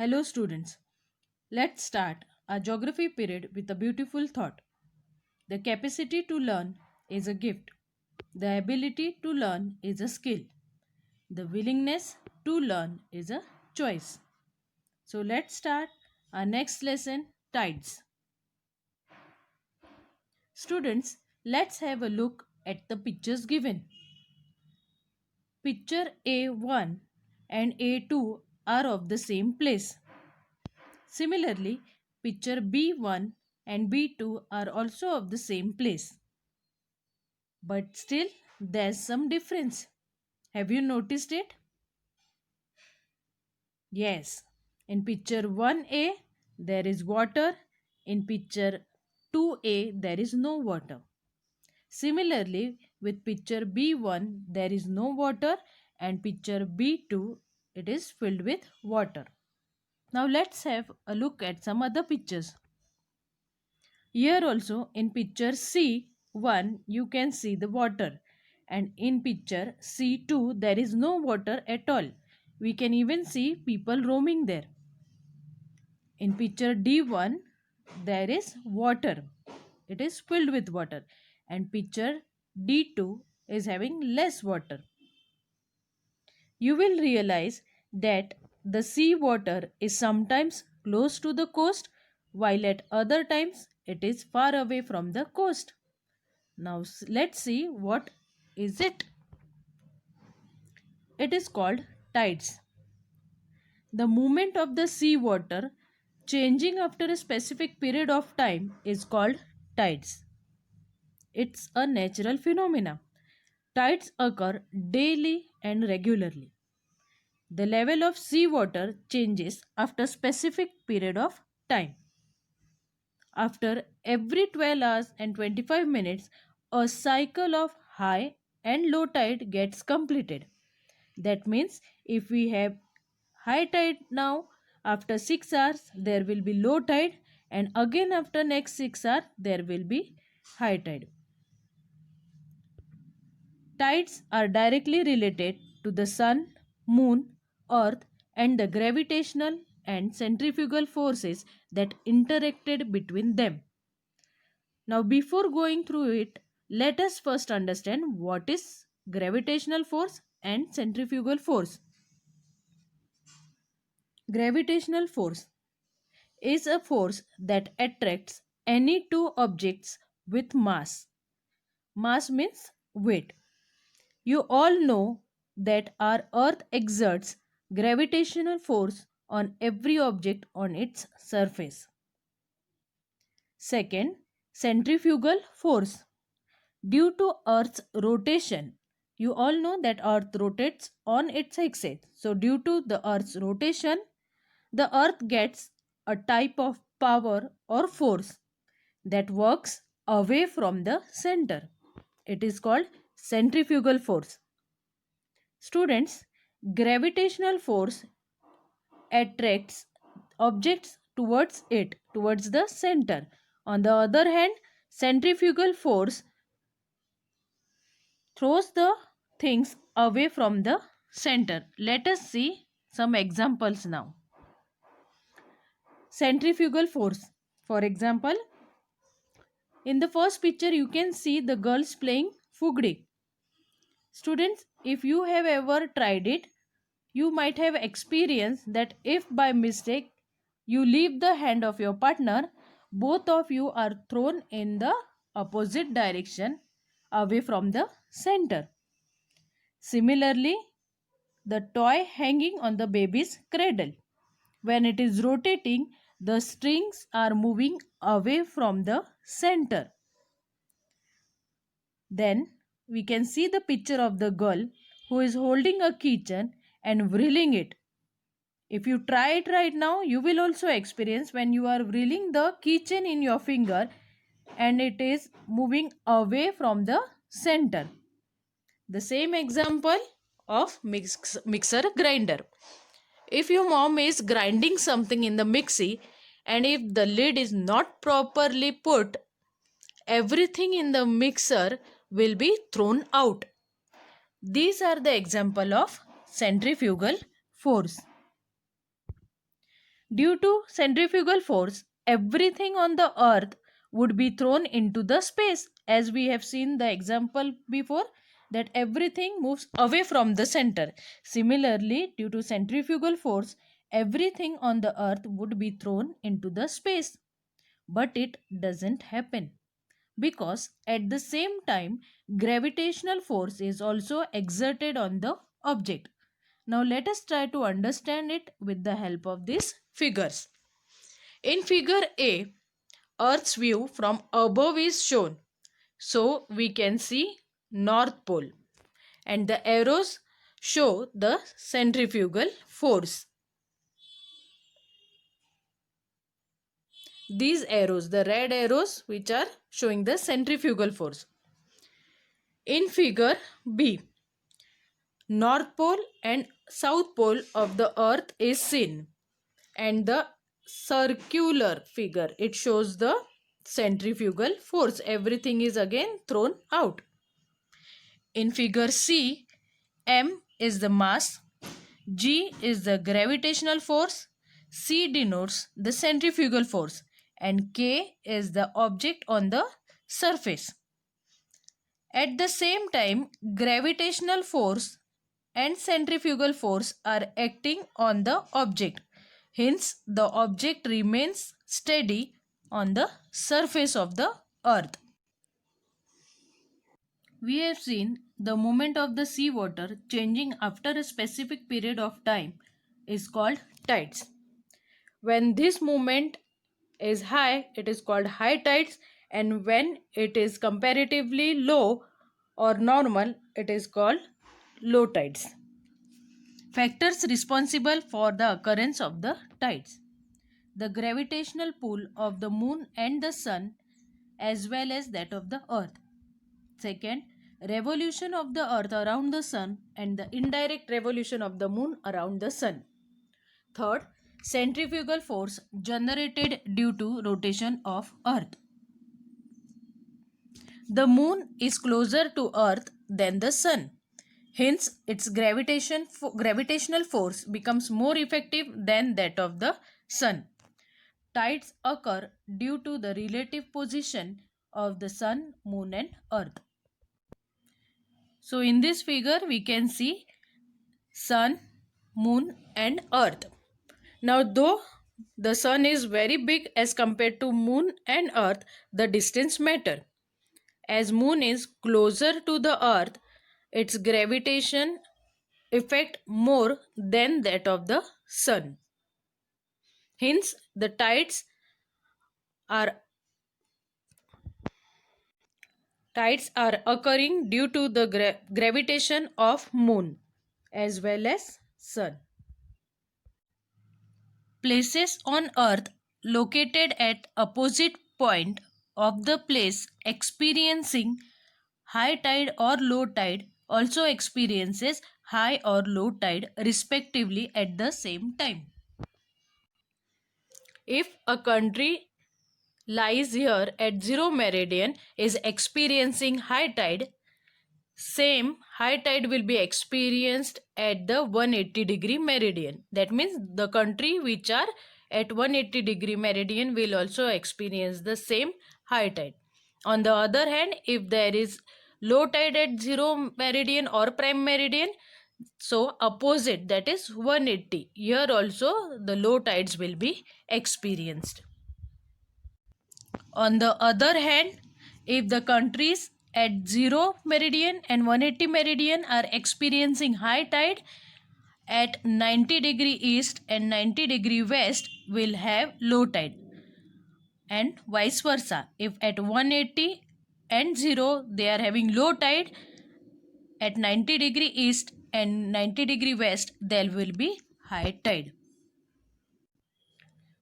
Hello, students. Let's start our geography period with a beautiful thought. The capacity to learn is a gift. The ability to learn is a skill. The willingness to learn is a choice. So, let's start our next lesson, tides. Students, let's have a look at the pictures given. Picture A1 and A2 are of the same place. Similarly, picture B1 and B2 are also of the same place. But still, there's some difference. Have you noticed it? Yes. In picture 1A, there is water. In picture 2A, there is no water. Similarly, with picture B1, there is no water, and picture B2, it is filled with water. Now let's have a look at some other pictures. Here also in picture C1 you can see the water, and in picture C2 there is no water at all. We can even see people roaming there. In picture D1 there is water. It is filled with water, and picture D2 is having less water. You will realize that the sea water is sometimes close to the coast, while at other times it is far away from the coast. Now let's see what is it. It is called tides. The movement of the sea water changing after a specific period of time is called tides. It's a natural phenomena. Tides occur daily and regularly. The level of sea water changes after specific period of time. After every 12 hours and 25 minutes, a cycle of high and low tide gets completed. That means if we have high tide now, after 6 hours there will be low tide, and again after next 6 hours there will be high tide. Tides are directly related to the sun, moon, earth, and the gravitational and centrifugal forces that interacted between them. Now, before going through it, let us first understand what is gravitational force and centrifugal force. Gravitational force is a force that attracts any two objects with mass. Mass means weight. You all know that our earth exerts gravitational force on every object on its surface. Second, centrifugal force. Due to earth's rotation, you all know that earth rotates on its axis. So due to the earth's rotation, the earth gets a type of power or force that works away from the center. It is called centrifugal force. Students, gravitational force attracts objects towards the center. On the other hand, centrifugal force throws the things away from the center. Let us see some examples now. Centrifugal force. For example, in the first picture you can see the girls playing fugdi. Students, if you have ever tried it, you might have experienced that if by mistake you leave the hand of your partner, both of you are thrown in the opposite direction away from the center. Similarly, the toy hanging on the baby's cradle. When it is rotating, the strings are moving away from the center. Then we can see the picture of the girl who is holding a keychain and whirling it. If you try it right now, you will also experience when you are whirling the keychain in your finger and it is moving away from the center. The same example of mixer grinder. If your mom is grinding something in the mixie and if the lid is not properly put, everything in the mixer will be thrown out. These are the example of centrifugal force. Due to centrifugal force, everything on the earth would be thrown into the space, as we have seen the example before, that everything moves away from the center. Similarly, due to centrifugal force, everything on the earth would be thrown into the space. But it doesn't happen, because at the same time gravitational force is also exerted on the object. Now let us try to understand it with the help of these figures. In figure A, Earth's view from above is shown. So we can see North Pole, and the arrows show the centrifugal force. These arrows, the red arrows, which are showing the centrifugal force. In figure B, North Pole and South Pole of the Earth is seen, and the circular figure, it shows the centrifugal force. Everything is again thrown out. In figure C, M is the mass, G is the gravitational force, C denotes the centrifugal force, and K is the object on the surface. At the same time, gravitational force and centrifugal force are acting on the object. Hence, the object remains steady on the surface of the earth. We have seen the movement of the sea water changing after a specific period of time is called tides. When this movement is high, it is called high tides, and when it is comparatively low or normal, it is called low tides. Factors responsible for the occurrence of the tides: the gravitational pull of the moon and the sun, as well as that of the earth. Second, revolution of the earth around the sun and the indirect revolution of the moon around the sun. Third, centrifugal force generated due to rotation of earth. The moon is closer to earth than the sun. Hence, its gravitational force becomes more effective than that of the sun. Tides occur due to the relative position of the sun, moon, and earth. So, in this figure, we can see sun, moon, and earth. Now, though the sun is very big as compared to moon and earth, the distance matter. As moon is closer to the earth, its gravitation effect more than that of the sun. Hence, the are tides are occurring due to the gravitation of moon as well as sun. Places on earth located at opposite point of the place experiencing high tide or low tide also experiences high or low tide respectively at the same time. If a country lies here at 0 meridian is experiencing high tide, same high tide will be experienced at the 180-degree meridian. That means the country which are at 180-degree meridian will also experience the same high tide. On the other hand, if there is low tide at 0 meridian or prime meridian, so opposite, that is 180, here also the low tides will be experienced. On the other hand, if the countries at 0 meridian and 180 meridian are experiencing high tide, at 90-degree east and 90-degree west will have low tide, and vice versa. If at 180 and 0 they are having low tide, at 90-degree east and 90-degree west there will be high tide.